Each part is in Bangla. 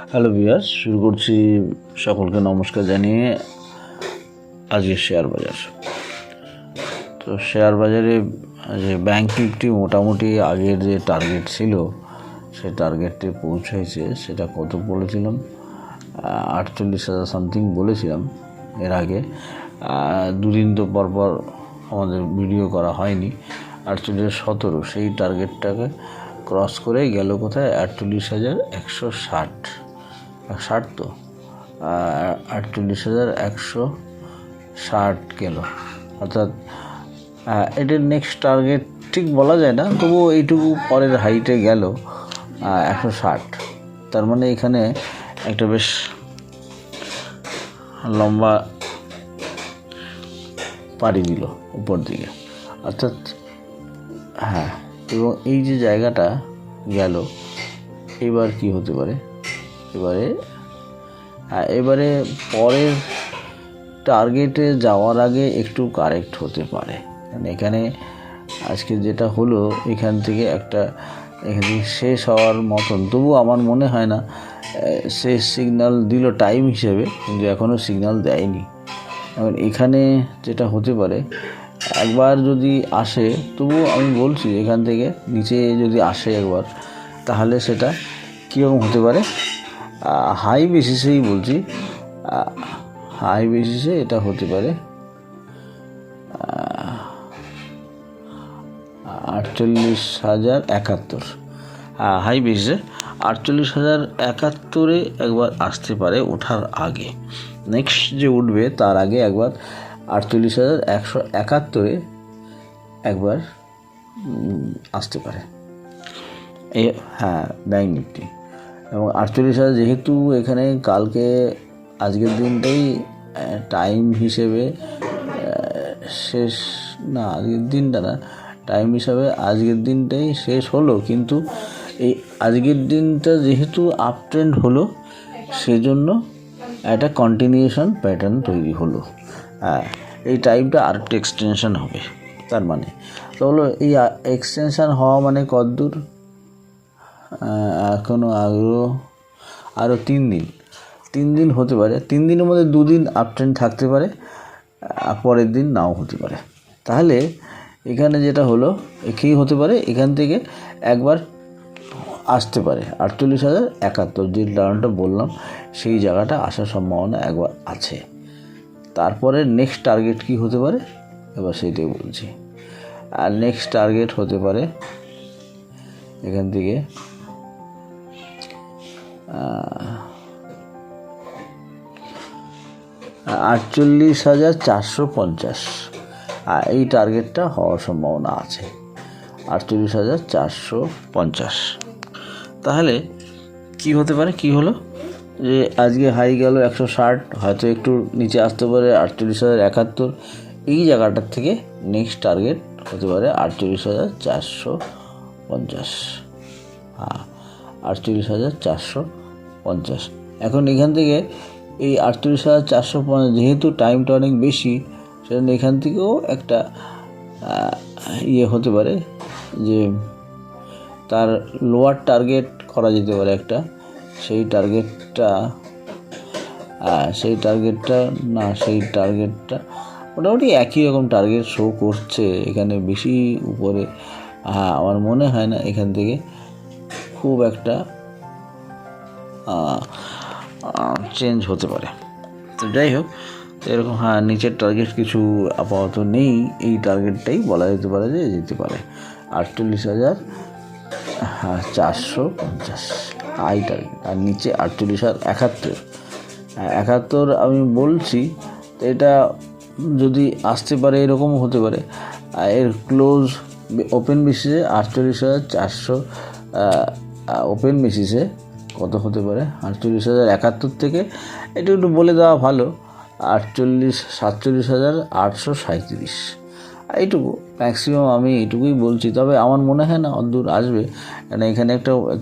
হ্যালো ভিউয়ার্স, শুরু করছি। সকলকে নমস্কার জানিয়ে আজকে শেয়ার বাজার। তো শেয়ার বাজারে যে ব্যাংক নিফটি মোটামুটি আগের যে টার্গেট ছিল সেই টার্গেটে পৌঁছেছে। সেটা কত বলেছিলাম, 48,000 সামথিং বলেছিলাম এর আগে। দুদিন তো পরপর আমাদের ভিডিও করা হয়নি। 48,17 সেই টার্গেটটাকে ক্রস করে গেল কোথায়, 48,160 তো 48,160 গেল। অর্থাৎ এটার নেক্সট টার্গেট ঠিক বলা যায় না, তবুও এইটুকু পরের হাইটে গেল 160। তার মানে এখানে একটা বেশ লম্বা পাড়ি দিল উপর দিকে। অর্থাৎ এবং এই যে জায়গাটা গেল, এবার কি হতে পারে, এবারে পরের টার্গেটে যাওয়ার আগে একটু কারেক্ট হতে পারে। এখানে আজকে যেটা হলো, এখান থেকে শেষ হওয়ার মতন, তবু আমার মনে হয় না শেষ সিগন্যাল দিল টাইম হিসেবে, কিন্তু এখনও সিগন্যাল দেয়নি। এখন এখানে যেটা হতে পারে, একবার যদি আসে, তবু আমি বলছি এখান থেকে নিচে যদি আসে একবার, তাহলে সেটা কীরকম হতে পারে, হাই বেসিসেই বলছি, হাই বেসিসে এটা হতে পারে 48,071। হাই বেসিসে 48,071 একবার আসতে পারে ওঠার আগে। নেক্সট যে উঠবে তার আগে একবার 48,171 একবার আসতে পারে। ব্যাংক নিফটি এবং 48,000 যেহেতু এখানে কালকে, আজকের দিনটাই টাইম হিসেবে শেষ না, আজকের দিনটা না, টাইম হিসাবে আজকের দিনটাই শেষ হলো, কিন্তু এই আজকের দিনটা যেহেতু আপ ট্রেন্ড হলো, সেজন্য একটা কন্টিনিউশন প্যাটার্ন তৈরি হলো। এই টাইমটা আরেকটু এক্সটেনশন হবে। তার মানে তো হলো, এই এক্সটেনশন হওয়া মানে কতদূর, এখনও আরও 3 দিন হতে পারে। 3 দিনের মধ্যে 2 দিন আপ ট্রেন্ড থাকতে পারে, পরের দিন নাও হতে পারে। তাহলে এখানে যেটা হলো, কী হতে পারে, এখান থেকে একবার আসতে পারে 48,071, যে কারণটা বললাম, সেই জায়গাটা আসার সম্ভাবনা একবার আছে। তারপরে নেক্সট টার্গেট কি হতে পারে, এবার সেইটাই বলছি। আর নেক্সট টার্গেট হতে পারে এখান থেকে 48,450। এই টার্গেটটা হওয়ার সম্ভাবনা আছে, 48,450। তাহলে কি হতে পারে, কি হলো যে আজকে হাই গেল 160, হয়তো একটু নিচে আসতে পারে 48,071। এই জায়গাটার থেকে নেক্সট টার্গেট হতে পারে 48,450। 48,450। এখন এখান থেকে এই 48,450, যেহেতু টাইমটা অনেক বেশি, সেজন্য এখান থেকেও একটা হতে পারে যে তার লোয়ার টার্গেট করা যেতে পারে একটা। সেই টার্গেটটা মোটামুটি একই রকম টার্গেট শো করছে এখানে, বেশি উপরে আমার মনে হয় না এখান থেকে খুব একটা চেঞ্জ হতে পারে। তো যাই হোক, এরকম নিচের টার্গেট কিছু আপাতত নেই। এই টার্গেটটাই বলা যেতে পারে যে যেতে পারে 48,450 হাই টার্গেট, আর নিচে 48,071। আমি বলছি এটা যদি আসতে পারে, এরকম হতে পারে। এর ক্লোজ ওপেন বেসিসে 48,400, ওপেন বেসিসে কত হতে পারে, 48,071 থেকে একটু বলে দেওয়া ভালো, 47,837। এইটুকু ম্যাক্সিমাম আমি এইটুকুই বলছি। তবে আমার মনে হয় না অদূর আসবে, কারণ এখানে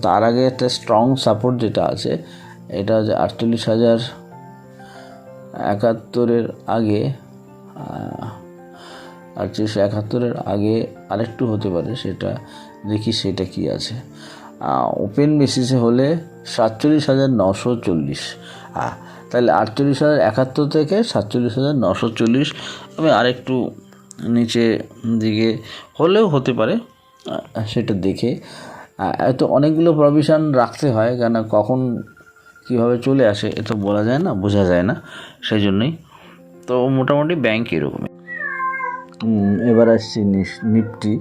তার আগে একটা স্ট্রং সাপোর্ট যেটা আছে, এটা হচ্ছে 48,071 আগে, 48,071 আগে আরেকটু হতে পারে, সেটা দেখি সেটা কি আছে। ওপেন বেসিসে হলে 47,940। তাহলে 48,071 থেকে 47,940। আমি আরেকটু নিচে দিকে হলেও হতে পারে, সেটা দেখে। এত অনেকগুলো প্রভিশন রাখতে হয়, কেন কখন কীভাবে চলে আসে এ তো বলা যায় না, বোঝা যায় না, সেই জন্যই। তো মোটামুটি ব্যাংক এরকমই। এবার আসছি নিফটি।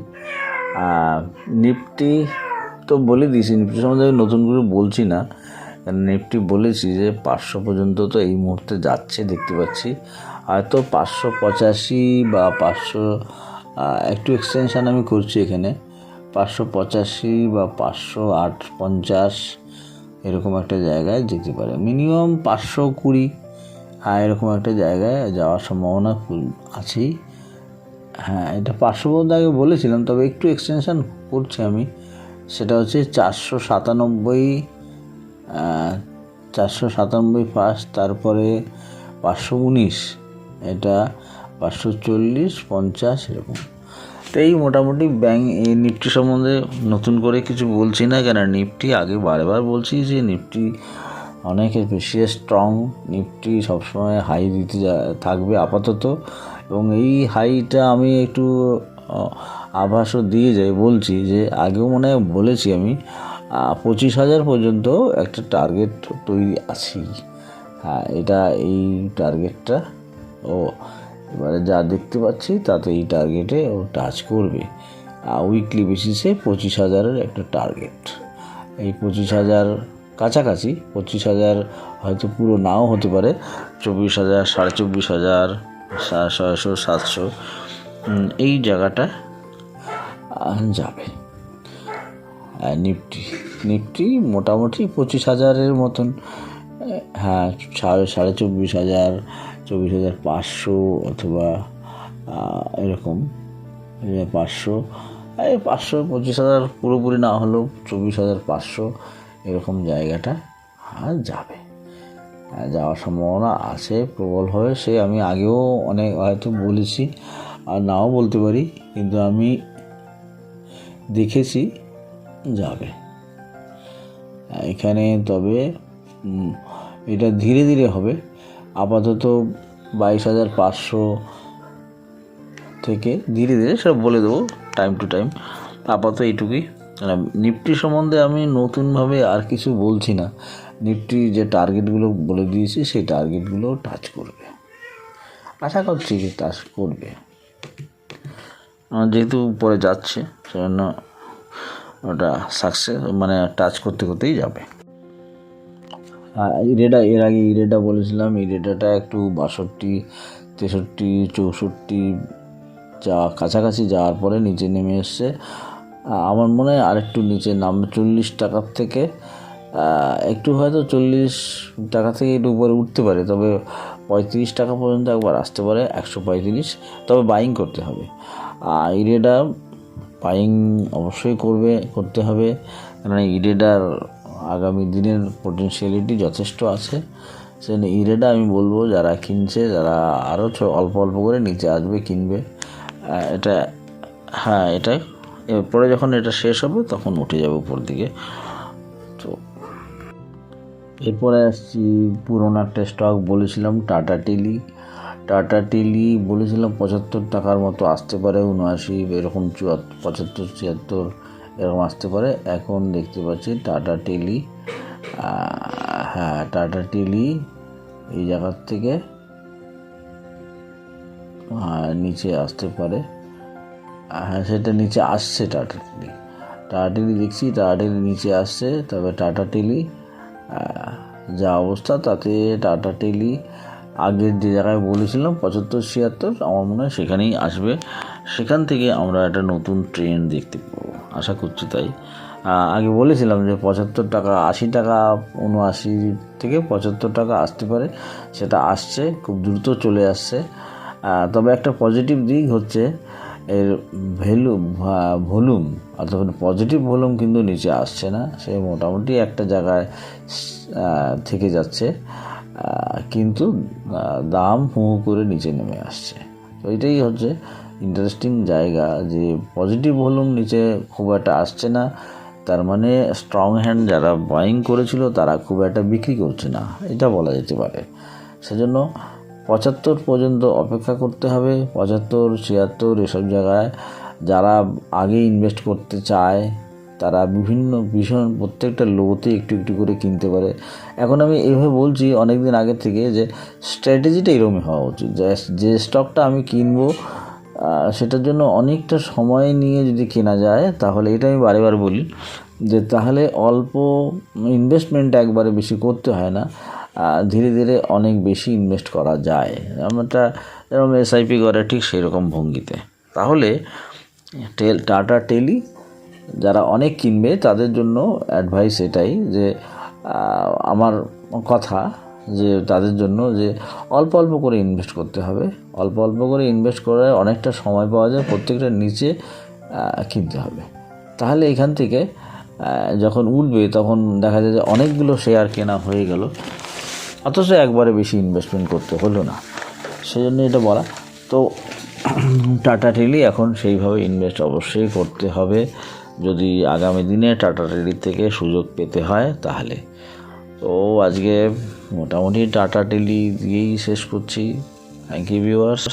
নিফটি তো বলে দিয়েছি, নিফটি সম্বন্ধে নতুন করে বলছি না, কারণ নিফটি বলেছি যে 500 পর্যন্ত তো এই মুহূর্তে যাচ্ছে দেখতে পাচ্ছি। হয়তো 585 বা 500 একটু এক্সটেনশান আমি করছি এখানে, 585 বা 508-50 এরকম একটা জায়গায় যেতে পারে। মিনিমাম 520 এরকম একটা জায়গায় যাওয়ার সম্ভাবনা আছেই। এটা 500 পর্যন্ত আগে বলেছিলাম, তবে একটু এক্সটেনশান করছি আমি। সেটা হচ্ছে 497 ফার্স্ট, তারপরে 519, এটা 540-50 এরকম। তো এই মোটামুটি এই নিফটি সম্বন্ধে নতুন করে কিছু বলছি না, কেন নিফটি আগে বারবার বলছি যে নিফটি অনেক বেশি স্ট্রং, নিফটি সবসময় হাই দিতে থাকবে আপাতত। এবং এই হাইটা আমি একটু আভাসও দিয়ে যাই, বলছি যে আগেও মনে হয় বলেছি আমি 25,000 পর্যন্ত একটা টার্গেট তৈরি আছি। এটা এই টার্গেটটা এবারে যা দেখতে পাচ্ছি তাতে এই টার্গেটে ও টাচ করবে। উইকলি বেসিসে 25,000-এর একটা টার্গেট। এই 25,000 কাছাকাছি, 25,000 হয়তো পুরো নাও হতে পারে, 24,000, 24,500, 600, 700 এই জায়গাটা যাবে। নিফটি মোটামুটি 25,000-এর মতন, 24,500, 24,500 অথবা এরকম 500, 25,000 পুরোপুরি না হলেও 24,500 এরকম জায়গাটা যাবে, যাওয়ার সম্ভাবনা আছে প্রবলভাবে। সে আমি আগেও অনেক হয়তো বলেছি, আর নাও বলতে পারি, কিন্তু আমি দেখেছি যাবে এখানে। তবে এটা ধীরে ধীরে হবে। আপাতত 22,500 থেকে ধীরে ধীরে সব বলে দেবো টাইম টু টাইম। আপাতত এইটুকুই। নিফটি সম্বন্ধে আমি নতুনভাবে আর কিছু বলছি না। নিফটি যে টার্গেটগুলো বলে দিয়েছি সেই টার্গেটগুলো টাচ করবে, আশা করছি যে টাচ করবে, যেহেতু পরে যাচ্ছে সেজন্য ওটা সাকসেস টাচ করতে করতেই যাবে। ইরেডা, এর আগে ইরেডা বলেছিলাম, ইরেডাটা একটু 62, 63, 64 কাছাকাছি যাওয়ার পরে নিচে নেমে এসছে। আমার মনে হয় আরেকটু নিচে নামবে, 40 টাকার থেকে একটু, হয়তো 40 টাকা থেকে একটু উপরে উঠতে পারে, তবে 35 টাকা পর্যন্ত একবার আসতে পারে, 135। তবে বাইং করতে হবে। ইরেডা বাইং অবশ্যই করতে হবে, কারণ ইরেডার আগামী দিনের পোটেনশিয়ালিটি যথেষ্ট আছে। সেজন্য ইরেডা আমি বলবো যারা কিনছে, যারা আরও অল্প অল্প করে নিচে আসবে কিনবে। এটা এটা এরপরে যখন এটা শেষ হবে তখন উঠে যাবে উপর দিকে। তো এরপরে আসছি পুরোনো একটা স্টক বলেছিলাম, টাটা টেলি বলেছিলাম 75 টাকার মতো আসতে পারে, 79 এরকম, 75, 76 এরকম আসতে পারে। এখন দেখতে পাচ্ছি টাটা টেলি, টাটা টেলি এই জায়গার থেকে নিচে আসতে পারে। সেটা নিচে আসছে, টাটা টেলি দেখছি, টাটা টেলি নিচে আসছে। তবে টাটা টেলি যা অবস্থা, তাতে টাটা টেলি আগের যে জায়গায় বলেছিলাম 75, 76, আমার মনে হয় সেখানেই আসবে। সেখান থেকে আমরা একটা নতুন ট্রেন্ড দেখতে পাবো, আশা করছি তাই। আগে বলেছিলাম যে 75 টাকা, 80 টাকা, 79 থেকে 75 টাকা আসতে পারে, সেটা আসছে, খুব দ্রুত চলে আসছে। তবে একটা পজিটিভ দিক হচ্ছে এর ভলিউম, অর্থাৎ পজিটিভ ভলিউম কিন্তু নিচে আসছে না, সে মোটামুটি একটা জায়গায় থেকে যাচ্ছে, কিন্তু দাম হু করে নিচে নেমে আসছে। তো এটাই হচ্ছে ইন্টারেস্টিং জায়গা, যে পজিটিভ ভলিউম নিচে খুব একটা আসছে না, তার মানে স্ট্রং হ্যান্ড যারা বাইং করেছিল তারা খুব একটা বিক্রি করছে না, এটা বলা যেতে পারে। সেজন্য 75 পর্যন্ত অপেক্ষা করতে হবে। 75, 76 এসব জায়গায় যারা আগে ইনভেস্ট করতে চায় তারা ভীষণ প্রত্যেকটা লোতে একটু একটু করে কিনতে পারে। এখন আমি এইভাবে বলছি অনেক দিন আগে থেকে যে স্ট্র্যাটেজিটা এরকমই হওয়া উচিত, যে স্টকটা আমি কিনবো সেটার জন্য অনেকটা সময় নিয়ে যদি কেনা যায়, তাহলে এটা আমি বারে বলি যে তাহলে অল্প ইনভেস্টমেন্ট একবারে বেশি করতে হয় না, ধীরে ধীরে অনেক বেশি ইনভেস্ট করা যায়। আমরা যেরকম SIP করে ঠিক সেই রকম ভঙ্গিতে। তাহলে টাটা টেলি যারা অনেক কিনবে তাদের জন্য অ্যাডভাইস এটাই যে আমার কথা যে তাদের জন্য যে অল্প অল্প করে ইনভেস্ট করতে হবে। অল্প অল্প করে ইনভেস্ট করে অনেকটা সময় পাওয়া যায়, প্রত্যেকটা নিচে কিনতে হবে। তাহলে এখান থেকে যখন উঠবে তখন দেখা যায় যে অনেকগুলো শেয়ার কেনা হয়ে গেল, অথচ একবারে বেশি ইনভেস্টমেন্ট করতে হলো না। সেজন্য এটা বলা। তো টাটা টেলি এখন সেইভাবে ইনভেস্ট অবশ্যই করতে হবে যদি আগামী দিনে টাটা টেলির থেকে সুযোগ পেতে হয় তাহলে। তো আজকে মোটামুটি টাটা টেলি দিয়েই শেষ করছি। Thank you viewers.